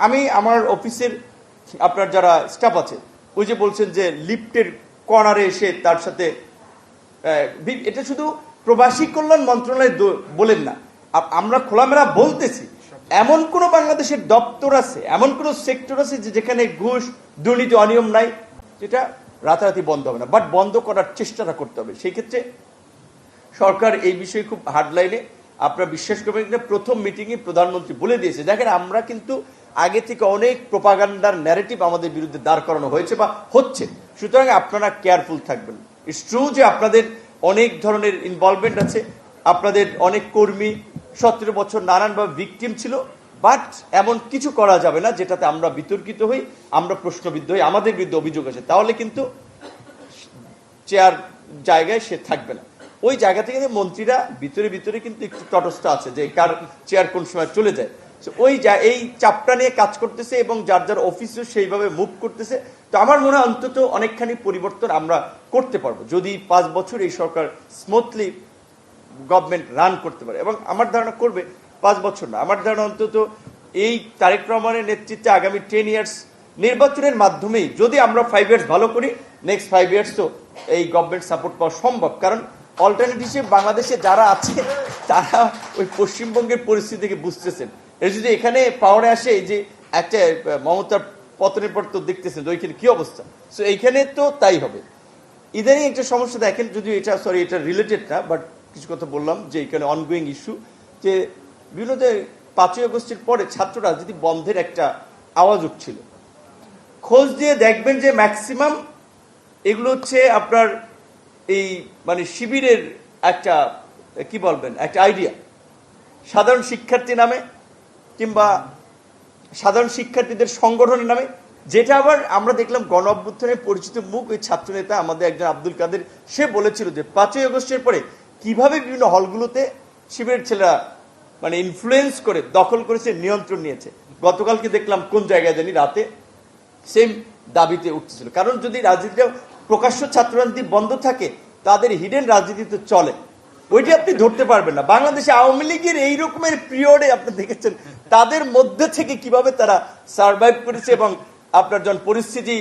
আমি আমার অফিসের আপনার যারা স্টাফ আছে ওই যে বলছেন যে লিফটের কর্নারে এসে তার সাথে এটা শুধু প্রবাসী কল্যাণ মন্ত্রণালয় বলেন না, আমরা খোলামেলা বলতেছি এমন কোন বাংলাদেশের দপ্তর আছে, এমন কোন সেক্টর আছে যেখানে ঘুষ দুর্নীতি অনিয়ম নাই, যেটা রাতারাতি বন্ধ হবে না, বাট বন্ধ করার চেষ্টাটা করতে হবে। সেই ক্ষেত্রে সরকার এই বিষয়ে খুব হার্ডলাইনে, আপনারা বিশ্বাস করবেন কিনা, প্রথম মিটিংয়ে প্রধানমন্ত্রী বলে দিয়েছে দেখেন আমরা কিন্তু আগে থেকে অনেক প্রোপাগান্ডার ন্যারেটিভ আমাদের বিরুদ্ধে দাঁড় করানো হয়েছে বা হচ্ছে, সুতরাং আপনারা কেয়ারফুল থাকবেন। ইটস ট্রু যে আপনাদের অনেক ধরনের ইনভলভমেন্ট আছে, আপনাদের অনেক কর্মী 17 বছর নানানভাবে ভিকটিম ছিল, বাট এমন কিছু করা যাবে না যেটাতে আমরা বিতর্কিত হই, আমরা প্রশ্নবিদ্ধ হই, আমাদের বিরুদ্ধে অভিযোগ আছে, তাহলে কিন্তু চেয়ার জায়গায় সে থাকবে না। ওই জায়গা থেকে মন্ত্রীরা ভিতরে ভিতরে কিন্তু একটু তটস্থ আছে যে কার চেয়ার কোন সময় চলে যায়, ওই এই চাপটা নিয়ে কাজ করতেছে এবং যার যার অফিসও সেইভাবে মুভ করতেছে। তো আমার মনে হয় অন্তত অনেকখানি পরিবর্তন আমরা করতে পারবো যদি 5 বছর এই সরকার স্মুথলি গভর্নমেন্ট রান করতে পারে, এবং আমার ধারণা করবে 5 বছর না, আমার ধারণা অন্তত এই তারেক রহমানের নেতৃত্বে আগামী 10 ইয়ার্স নির্বাচনের মাধ্যমেই যদি আমরা 5 ইয়ার্স ভালো করি, নেক্সট 5 ইয়ার্স তো এই গভর্নমেন্ট সাপোর্ট পাওয়া সম্ভব। কারণ অল্টারনেটিভ হিসেবে বাংলাদেশে যারা আছে তারা ওই পশ্চিমবঙ্গের পরিস্থিতিকে বুঝতেছেন। এর যদি এখানে পাওয়ারে আসে, এই যে একটা মমতার পতনের পর তো দেখতেছেন ওইখানে কি অবস্থা, সো এইখানে তো তাই হবে। ইদানিং একটা সমস্যা দেখেন, যদিও এটা এটা রিলেটেড না, বাট কিছু কথা বললাম যে এখানে অনগোয়িং ইস্যু, যে বিভিন্ন 5ই আগস্টের পরে ছাত্র রাজনীতি বন্ধের একটা আওয়াজ উঠছিল। খোঁজ দিয়ে দেখবেন যে ম্যাক্সিমাম এগুলো হচ্ছে আপনার এই মানে শিবিরের একটা কি বলবেন একটা আইডিয়া, সাধারণ শিক্ষার্থী নামে কিংবা সাধারণ শিক্ষার্থীদের সংগঠনের নামে, যেটা আবার আমরা দেখলাম গণ অভ্যুত্থানের পরিচিত মুখ ওই ছাত্রনেতা আমাদের একজন আব্দুল কাদের, সে বলেছিল যে 5ই আগস্টের পরে কিভাবে বিভিন্ন হলগুলোতে শিবিরের ছেলেরা মানে ইনফ্লুয়েন্স করে দখল করেছে, নিয়ন্ত্রণ নিয়েছে। গতকালকে দেখলাম কোন জায়গায় জানি রাতে সেম দাবিতে উঠতেছিল। কারণ যদি রাজনীতিটা প্রকাশ্য ছাত্র রাজনীতি বন্ধ থাকে, তাদের হিডেন রাজনীতি তো চলে, ওইটি আপনি ধরতে পারবেন না। বাংলাদেশে আওয়ামী লীগের এই রকমের পিরিয়ডে আপনি দেখেছেন তাদের মধ্যে থেকে কিভাবে তারা সার্ভাইভ করেছে, এবং আপনার যখন পরিস্থিতি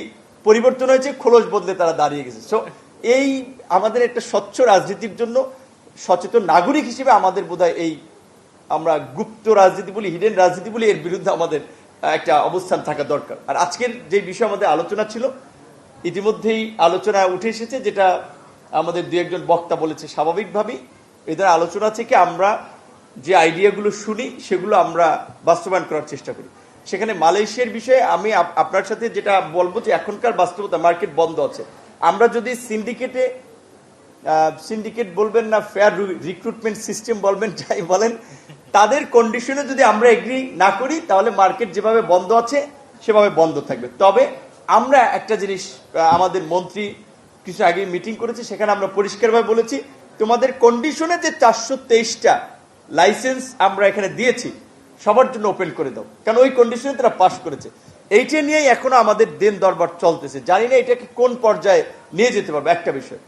পরিবর্তন হয়েছে খোলস বদলে তারা দাঁড়িয়ে গেছে। সো এই আমাদের একটা স্বচ্ছ রাজনীতির জন্য সচেতন নাগরিক হিসেবে আমাদের বোধহয় এই আমরা গুপ্ত রাজনীতি বলি, হিডেন রাজনীতি বলি, এর বিরুদ্ধে আমাদের একটা অবস্থান থাকা দরকার। আর আজকের যে বিষয় আমাদের আলোচনা ছিল, ইতিমধ্যেই আলোচনা উঠে এসেছে, যেটা আমাদের 2-1 বক্তা বলেছে, স্বাভাবিকভাবেই এদের আলোচনা থেকে আমরা যে আইডিয়াগুলো শুনি সেগুলো আমরা বাস্তবায়ন করার চেষ্টা করি। সেখানে মালয়েশিয়ার বিষয়ে আমি আপনার সাথে যেটা বলবো যে এখনকার বাস্তবতা, মার্কেট বন্ধ আছে, আমরা যদি সিন্ডিকেট বলবেন না, ফেয়ার রিক্রুটমেন্ট সিস্টেম বলবেন, যাই বলেন, তাদের কন্ডিশনে যদি আমরা এগ্রি না করি তাহলে মার্কেট যেভাবে বন্ধ আছে সেভাবে বন্ধ থাকবে। তবে আমরা একটা জিনিস, আমাদের মন্ত্রী কিছু আগে মিটিং করেছে, সেখানে আমরা পরিষ্কারভাবে বলেছি তোমাদের কন্ডিশনে যে 423টা লাইসেন্স আমরা এখানে দিয়েছি সবার জন্য ওপেন করে দাও, কারণ ওই কন্ডিশনে তারা পাস করেছে। এইটা নিয়েই এখনো আমাদের দেন দরবার চলতেছে, জানি না এটাকে কোন পর্যায়ে নিয়ে যেতে পারবে একটা বিষয়।